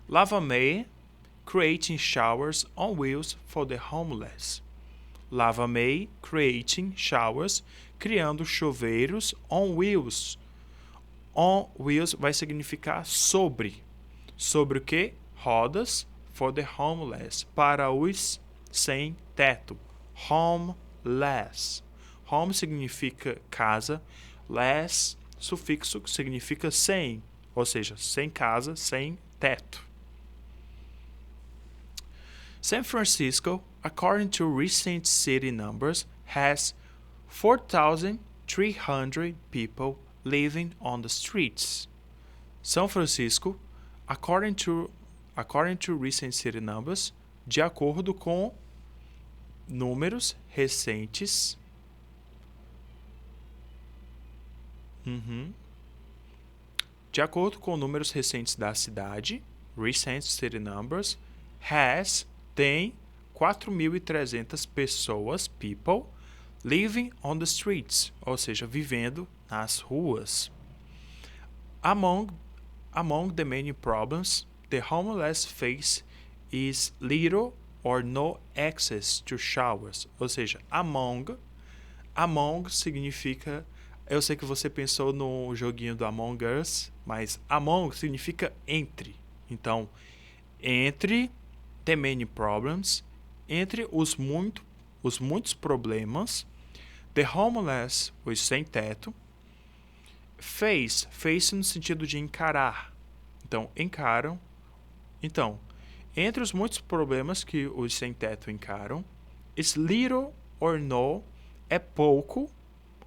Lava May, creating showers on wheels for the homeless. Lava May, creating showers, criando chuveiros on wheels. On wheels vai significar sobre. Sobre o que? Rodas. For the homeless, para os sem teto. Homeless. Home significa casa, less, sufixo, significa sem, ou seja, sem casa, sem teto. San Francisco, according to recent city numbers, has 4,300 people living on the streets. São Francisco, according to recent city numbers, de acordo com números recentes. De acordo com números recentes da cidade, recent city numbers, tem 4.300 pessoas, people, living on the streets, ou seja, vivendo nas ruas. Among the many problems the homeless face is little or no access to showers. Ou seja, among significa... Eu sei que você pensou no joguinho do Among Us, mas among significa entre. Então, entre the many problems, entre os muitos problemas, the homeless, os sem teto, face no sentido de encarar. Então, encaram. Então, entre os muitos problemas que os sem teto encaram, is little or no é pouco,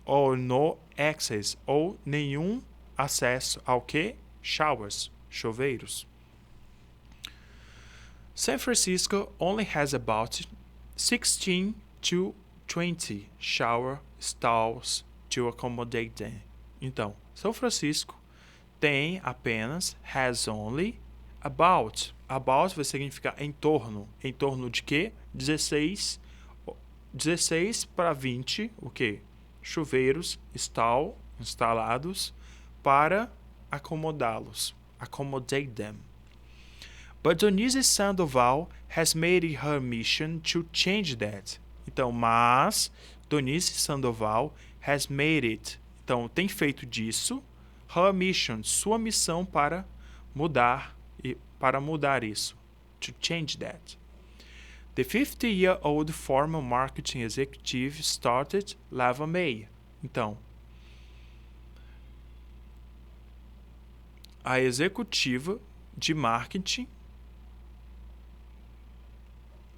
or no access, ou nenhum acesso ao que? Showers, chuveiros. San Francisco only has about 16 to 20 shower stalls to accommodate them. Então, São Francisco tem apenas, has only, about vai significar em torno de quê? 16 para 20, o quê? Chuveiros instalados para acomodá-los, accommodate them. But Denise Sandoval has made it her mission to change that. Então, mas Denise Sandoval has made it. Então, tem feito disso her mission, sua missão para mudar isso. To change that. The 50-year-old former marketing executive started Lava May. Então, a executiva de marketing.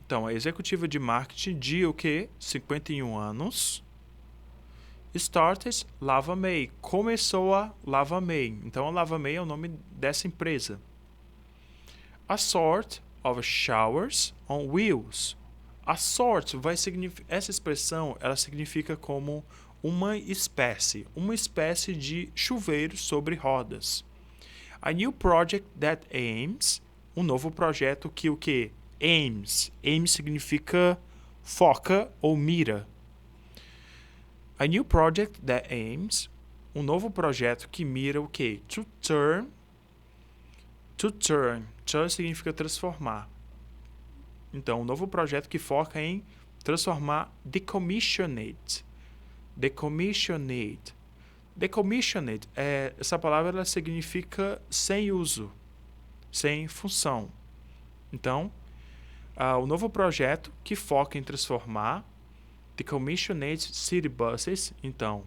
Então, a executiva de marketing de o quê? 51 anos. Started Lava May. Começou a Lava May. Então, a Lava May é o nome dessa empresa. A sort of showers on wheels. A sort vai significar... Essa expressão, ela significa como uma espécie de chuveiro sobre rodas. A new project that aims... Um novo projeto que o quê? Aims. Aims significa foca ou mira. A new project that aims, um novo projeto que mira o quê? To turn. Turn significa transformar. Então, um novo projeto que foca em transformar decommissioned. Essa palavra ela significa sem uso, sem função. Então, o novo projeto que foca em transformar decommissioned city buses. Então,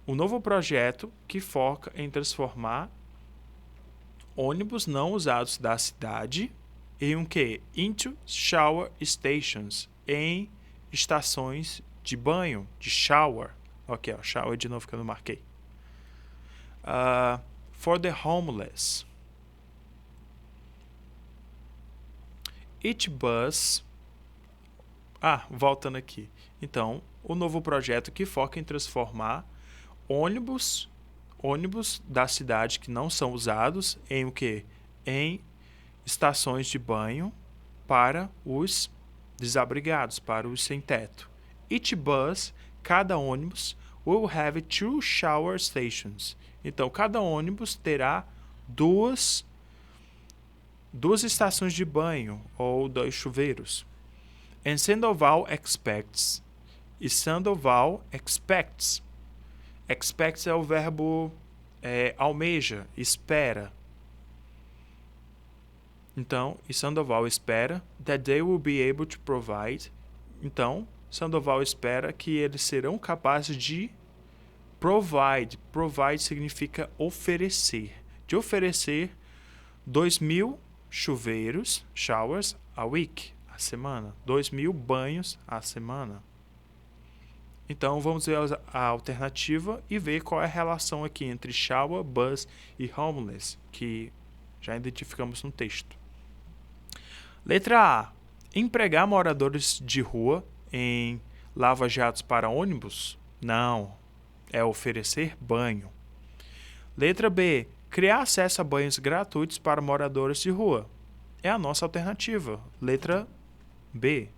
o novo projeto que foca em transformar ônibus não usados da cidade em um quê? Into shower stations, em estações de banho, de shower. Ok, shower de novo que eu não marquei. For the homeless. Each bus... voltando aqui. Então, o novo projeto que foca em transformar ônibus da cidade que não são usados em o quê? Em estações de banho para os desabrigados, para os sem teto. Each bus, cada ônibus, will have 2 shower stations. Então, cada ônibus terá duas estações de banho ou 2 chuveiros. And Sandoval expects. E Sandoval expects. Expects é o verbo almeja, espera. Então, e Sandoval espera that they will be able to provide. Então, Sandoval espera que eles serão capazes de provide. Provide significa oferecer. De oferecer 2.000 chuveiros, showers, a week, a semana. 2.000 banhos a semana. Então, vamos ver a alternativa e ver qual é a relação aqui entre shower, bus e homeless, que já identificamos no texto. Letra A. Empregar moradores de rua em lava-jatos para ônibus? Não. É oferecer banho. Letra B. Criar acesso a banhos gratuitos para moradores de rua? É a nossa alternativa. Letra B.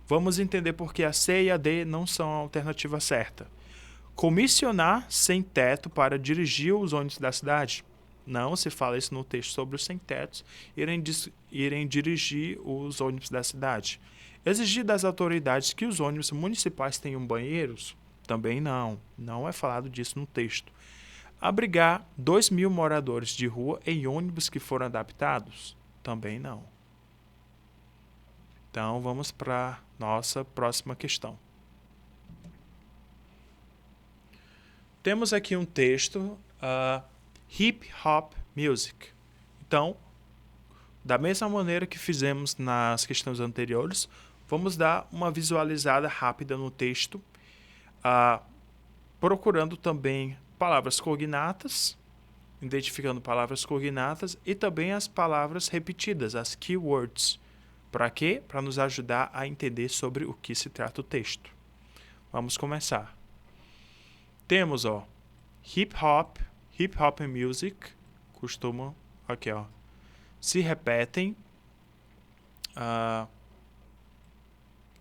Vamos entender por que a C e a D não são a alternativa certa. Comissionar sem-teto para dirigir os ônibus da cidade? Não se fala isso no texto sobre os sem-tetos irem dirigir os ônibus da cidade. Exigir das autoridades que os ônibus municipais tenham banheiros? Também não. Não é falado disso no texto. Abrigar 2.000 moradores de rua em ônibus que foram adaptados? Também não. Então, vamos para nossa próxima questão. Temos aqui um texto, Hip Hop Music. Então, da mesma maneira que fizemos nas questões anteriores, vamos dar uma visualizada rápida no texto, procurando também palavras cognatas, identificando palavras cognatas e também as palavras repetidas, as keywords. Para quê? Para nos ajudar a entender sobre o que se trata o texto. Vamos começar. Temos, hip hop music, costumam, aqui, se repetem.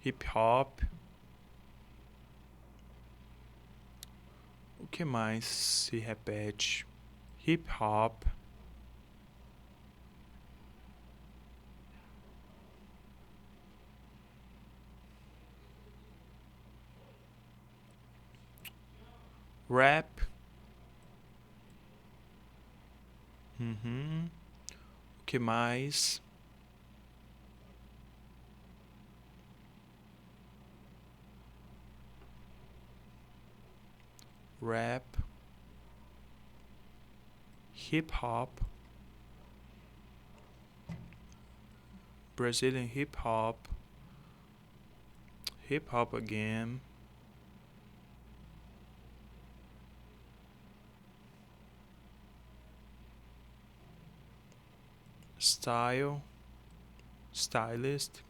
Hip hop. O que mais se repete? Hip hop. Rap. O que mais? Rap. Hip hop. Brazilian hip hop. Hip hop again. Style, stylist,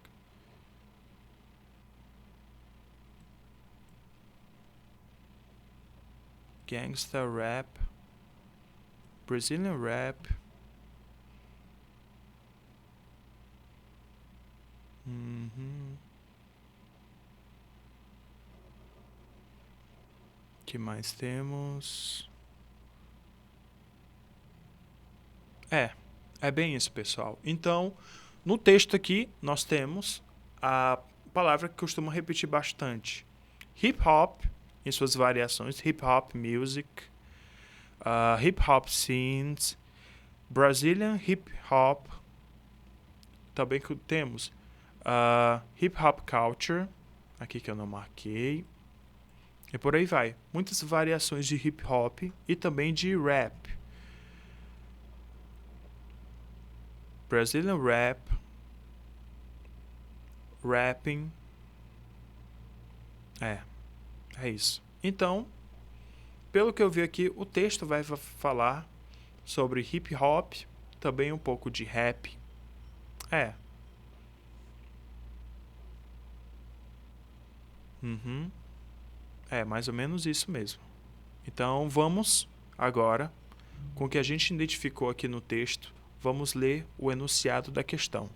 gangsta rap, Brazilian rap, que mais temos? É bem isso, pessoal. Então, no texto aqui, nós temos a palavra que costuma repetir bastante. Hip hop, em suas variações. Hip hop music, hip hop scenes, Brazilian hip hop. Também temos hip hop culture, aqui que eu não marquei. E por aí vai. Muitas variações de hip hop e também de rap. Brazilian rap, rapping. É isso. Então, pelo que eu vi aqui, o texto vai falar sobre hip hop, também um pouco de rap. Mais ou menos isso mesmo. Então, vamos agora, com o que a gente identificou aqui no texto, vamos ler o enunciado da questão.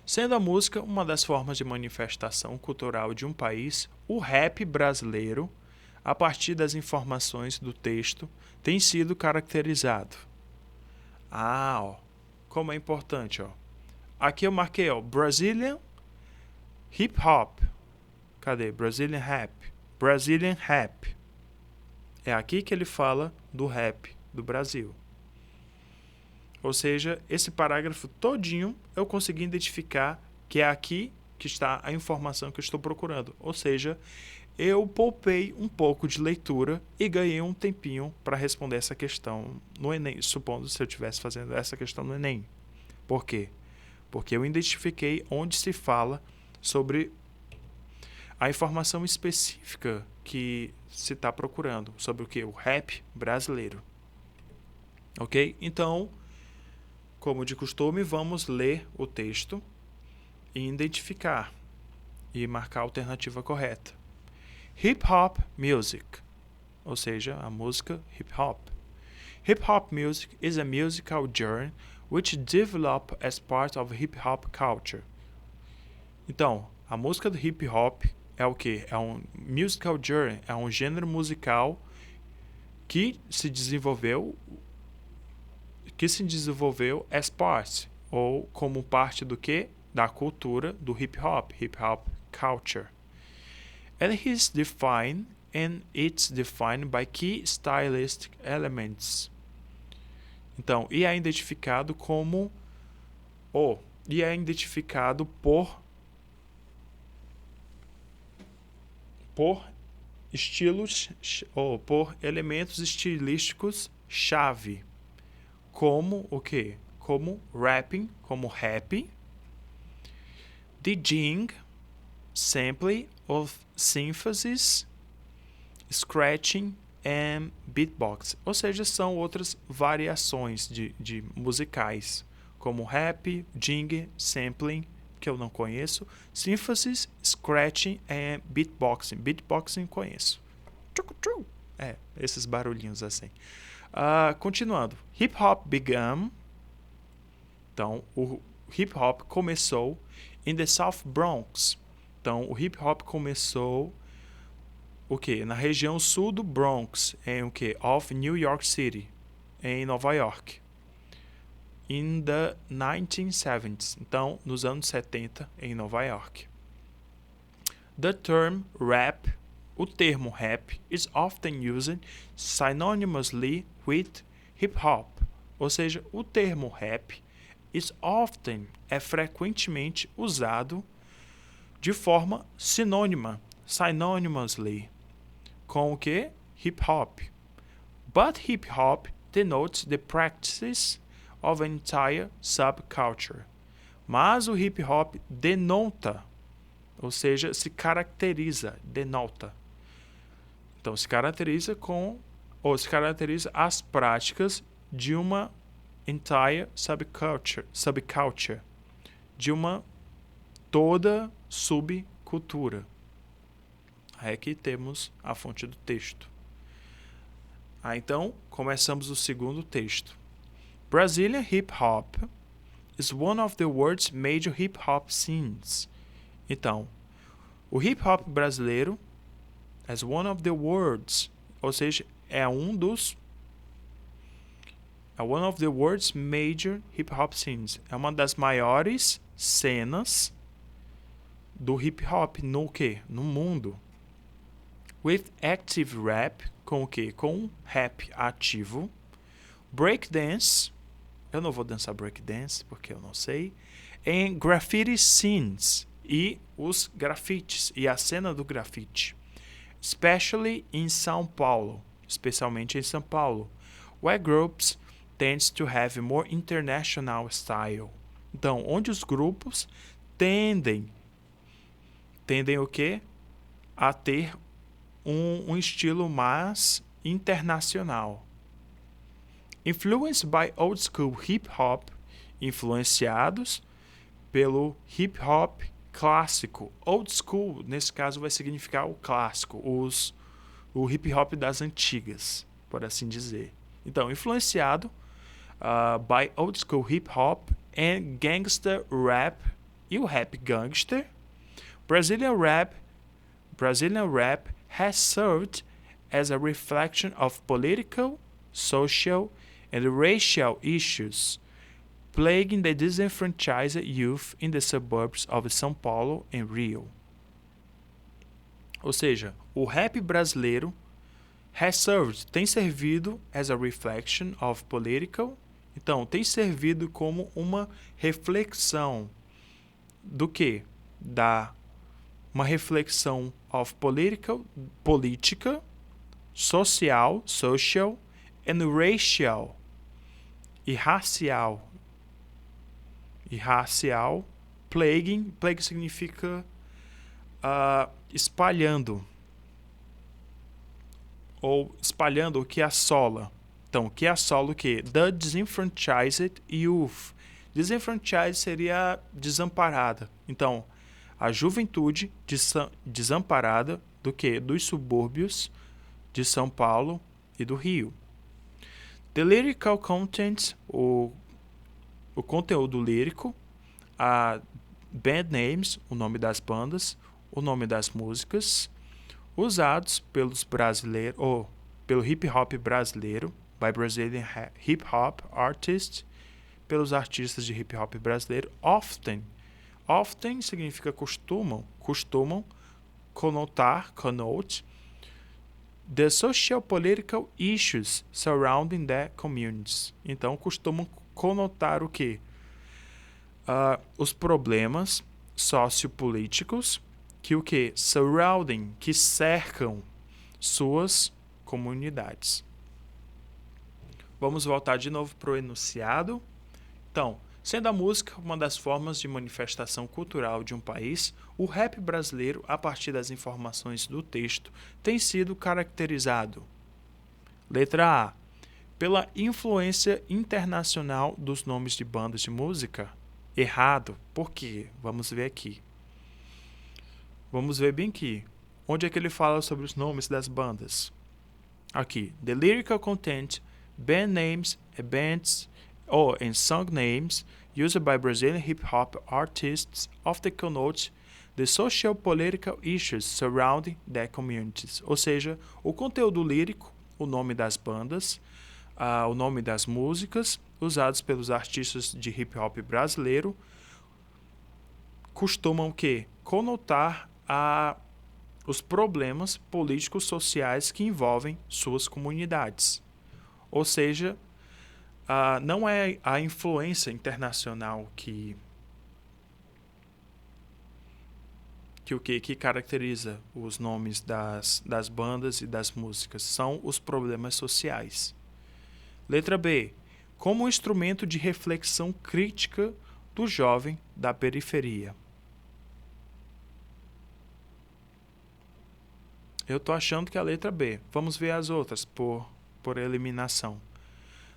Sendo a música uma das formas de manifestação cultural de um país, o rap brasileiro, a partir das informações do texto, tem sido caracterizado. Como é importante, Aqui eu marquei, Brazilian hip hop. Cadê? Brazilian rap. Brazilian rap. É aqui que ele fala do rap do Brasil. Ou seja, esse parágrafo todinho eu consegui identificar que é aqui que está a informação que eu estou procurando. Ou seja, eu poupei um pouco de leitura e ganhei um tempinho para responder essa questão no Enem, supondo se eu estivesse fazendo essa questão no Enem. Por quê? Porque eu identifiquei onde se fala sobre a informação específica que se está procurando, sobre o que? O rap brasileiro. Ok? Então, como de costume, vamos ler o texto e identificar e marcar a alternativa correta. Hip Hop Music, ou seja, a música hip hop. Hip hop music is a musical genre which developed as part of hip hop culture. Então, a música do hip hop é o que? É um musical genre, é um gênero musical que se desenvolveu as part, ou como parte do que? Da cultura do hip hop culture. And it's defined by key stylistic elements. Então, e é identificado como por estilos ou por elementos estilísticos chave, como o quê? Como rapping, como rap, DJing, sampling of synthesis, scratching and beatbox, ou seja, são outras variações de musicais, como rap, jing, sampling, que eu não conheço, synthesis, scratching e beatboxing. Beatboxing conheço. Esses barulhinhos assim. Continuando. Hip Hop began. Então, o hip hop começou in the South Bronx. Então, o hip hop começou o quê? Na região sul do Bronx, em o quê? Of New York City, em Nova York. In the 1970s, então nos anos 70 em Nova York. The term rap, o termo rap, is often used synonymously with hip hop, ou seja, o termo rap é frequentemente usado de forma sinônima, synonymously, com o que? Hip hop. But hip hop denotes the practices of an entire subculture. Mas o hip hop denota, ou seja, se caracteriza, denota. Então, se caracteriza as práticas de uma entire subculture, de uma toda subcultura. Aqui temos a fonte do texto. Então, começamos o segundo texto. Brazilian hip hop is one of the world's major hip hop scenes. Então, o hip hop brasileiro as one of the world's, ou seja, é one of the world's major hip hop scenes. É uma das maiores cenas do hip hop no mundo. With active rap, com o quê? Com rap ativo. Breakdance, eu não vou dançar breakdance porque eu não sei. Em graffiti scenes, e os grafites, e a cena do grafite. Especialmente em São Paulo, where groups tend to have more international style. Então, onde os grupos tendem o quê? A ter um estilo mais internacional. Influenced by old school hip hop, influenciados pelo hip hop clássico. Old school, nesse caso, vai significar o clássico, o hip hop das antigas, por assim dizer. Então, influenciado by old school hip hop and gangster rap, e o rap gangster. Brazilian rap has served as a reflection of political, social, and racial issues plaguing the disenfranchised youth in the suburbs of São Paulo and Rio. Ou seja, o rap brasileiro tem servido as a reflection of political, então tem servido como uma reflexão do que? uma reflexão of política, social and racial e racial. Plague significa espalhando, ou espalhando o que assola. Então, o que assola o quê? The disenfranchised youth. Disenfranchised seria desamparada. Então, a juventude desamparada do quê? Dos subúrbios de São Paulo e do Rio. The lyrical content, o conteúdo lírico, a band names, o nome das bandas, o nome das músicas, usados pelos brasileiros, ou pelo hip hop brasileiro, by Brazilian hip hop artists, pelos artistas de hip hop brasileiro, often significa costumam, connote, the social political issues surrounding the communities. Então, costumam conotar o quê? Os problemas sociopolíticos que o quê? Surrounding, que cercam suas comunidades. Vamos voltar de novo para o enunciado. Então, sendo a música uma das formas de manifestação cultural de um país, o rap brasileiro, a partir das informações do texto, tem sido caracterizado. Letra A. Pela influência internacional dos nomes de bandas de música. Errado. Por quê? Vamos ver aqui. Vamos ver bem aqui. Onde é que ele fala sobre os nomes das bandas? Aqui. The lyrical content, band names, bands, and song names used by Brazilian hip-hop artists often connote the social political issues surrounding their communities. Ou seja, o conteúdo lírico, o nome das bandas, o nome das músicas usados pelos artistas de hip-hop brasileiro costumam que conotar os problemas políticos sociais que envolvem suas comunidades. Ou seja, não é a influência internacional que caracteriza os nomes das bandas e das músicas, são os problemas sociais. Letra B. Como instrumento de reflexão crítica do jovem da periferia. Eu estou achando que é a letra B. Vamos ver as outras por eliminação.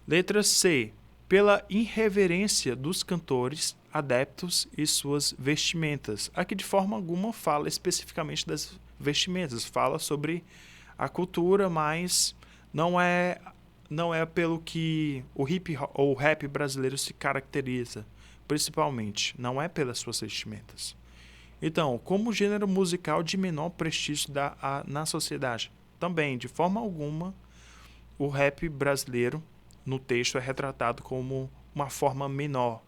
Letra C. Pela irreverência dos cantores, adeptos e suas vestimentas. Aqui de forma alguma fala especificamente das vestimentas. Fala sobre a cultura, mas não é pelo que o rap brasileiro se caracteriza, principalmente. Não é pelas suas vestimentas. Então, como gênero musical de menor prestígio na sociedade. Também, de forma alguma, o rap brasileiro no texto é retratado como uma forma menor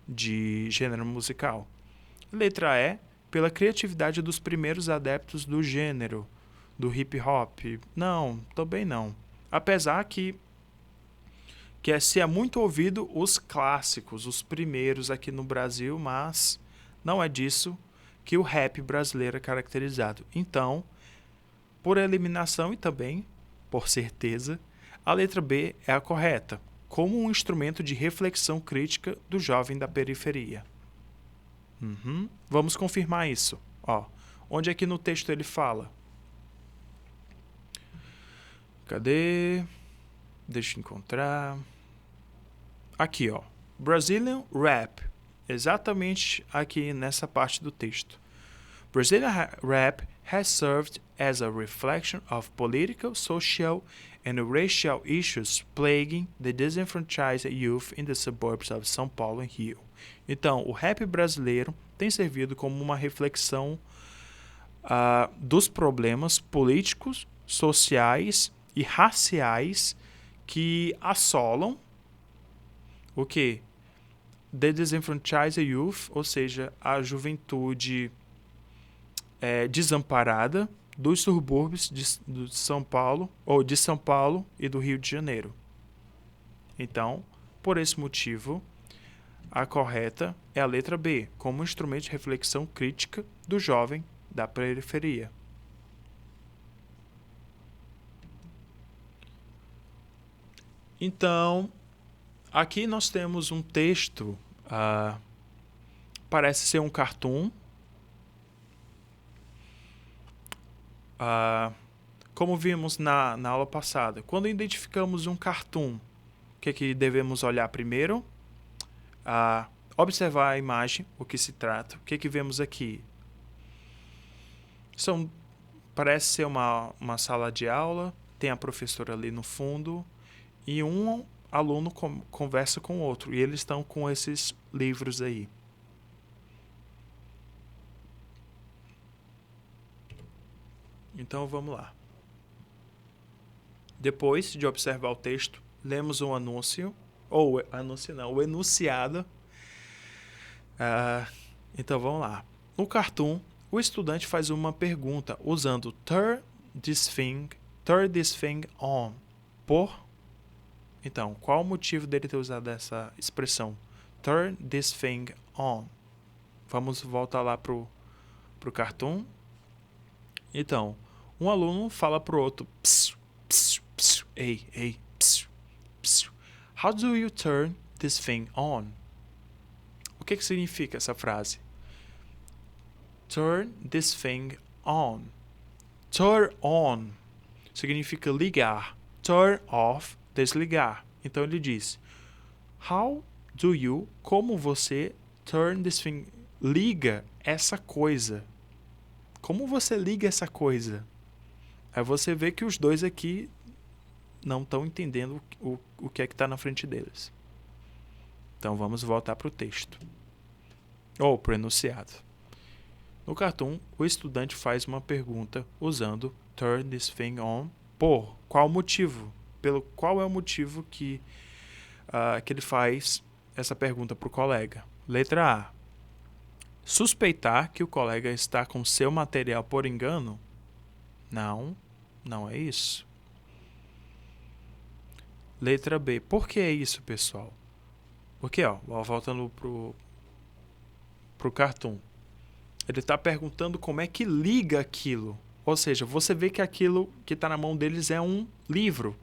de gênero musical. Letra E, pela criatividade dos primeiros adeptos do gênero, do hip hop. Não, também não. Apesar que se é muito ouvido os clássicos, os primeiros aqui no Brasil, mas não é disso que o rap brasileiro é caracterizado. Então, por eliminação e também, por certeza, a letra B é a correta, como um instrumento de reflexão crítica do jovem da periferia. Vamos confirmar isso. Onde é que no texto ele fala? Cadê? Deixa eu encontrar. Aqui, Brazilian Rap. Exatamente aqui nessa parte do texto. Brazilian rap has served as a reflection of political, social, and racial issues plaguing the disenfranchised youth in the suburbs of São Paulo and Rio. Então, o rap brasileiro tem servido como uma reflexão dos problemas políticos, sociais e raciais que assolam o quê? The disenfranchised youth, ou seja, a juventude desamparada dos subúrbios de São Paulo, ou de São Paulo e do Rio de Janeiro. Então, por esse motivo, a correta é a letra B, como instrumento de reflexão crítica do jovem da periferia. Então, aqui nós temos um texto, parece ser um cartoon. Como vimos na aula passada, quando identificamos um cartoon, o que devemos olhar primeiro? Observar a imagem, o que se trata. O que vemos aqui? Parece ser uma sala de aula, tem a professora ali no fundo, e um aluno conversa com o outro, e eles estão com esses livros aí. Então vamos lá. Depois de observar o texto, lemos o anúncio, ou anúncio não, o enunciado. Então vamos lá. No cartoon, o estudante faz uma pergunta usando turn this thing on. Então, qual o motivo dele ter usado essa expressão? Turn this thing on. Vamos voltar lá pro cartoon. Então, um aluno fala pro outro, psiu, psiu, psiu, ei, psiu, psiu. How do you turn this thing on? O que significa essa frase? Turn this thing on. Turn on significa ligar. Turn off, desligar. Então ele diz, how do you, como você, turn this thing, liga essa coisa. Como você liga essa coisa? Aí você vê que os dois aqui não estão entendendo o que é que está na frente deles. Então vamos voltar para o texto. Ou para o enunciado. No cartoon, o estudante faz uma pergunta usando turn this thing on por qual motivo? Qual é o motivo que ele faz essa pergunta para o colega? Letra A. Suspeitar que o colega está com seu material por engano? Não é isso. Letra B. Por que é isso, pessoal? Porque, voltando pro cartoon, ele está perguntando como é que liga aquilo. Ou seja, você vê que aquilo que está na mão deles é um livro,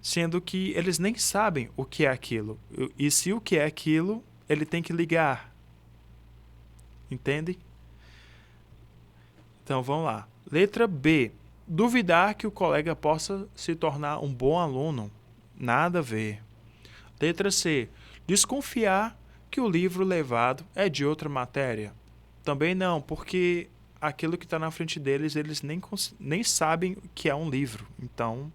sendo que eles nem sabem o que é aquilo. E se o que é aquilo, ele tem que ligar. Entende? Então, vamos lá. Letra B. Duvidar que o colega possa se tornar um bom aluno. Nada a ver. Letra C. Desconfiar que o livro levado é de outra matéria. Também não, porque aquilo que está na frente deles, eles nem sabem que é um livro. Então,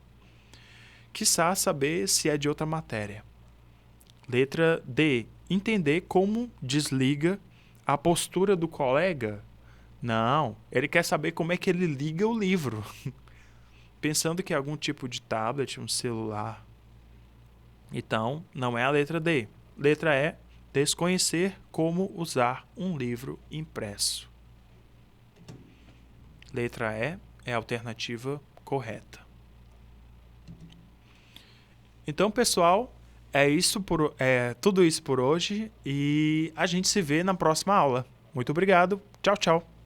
quiçá saber se é de outra matéria. Letra D. Entender como desliga a postura do colega. Não, ele quer saber como é que ele liga o livro. Pensando que é algum tipo de tablet, um celular. Então, não é a letra D. Letra E. Desconhecer como usar um livro impresso. Letra E é a alternativa correta. Então, pessoal, é tudo isso por hoje e a gente se vê na próxima aula. Muito obrigado. Tchau, tchau.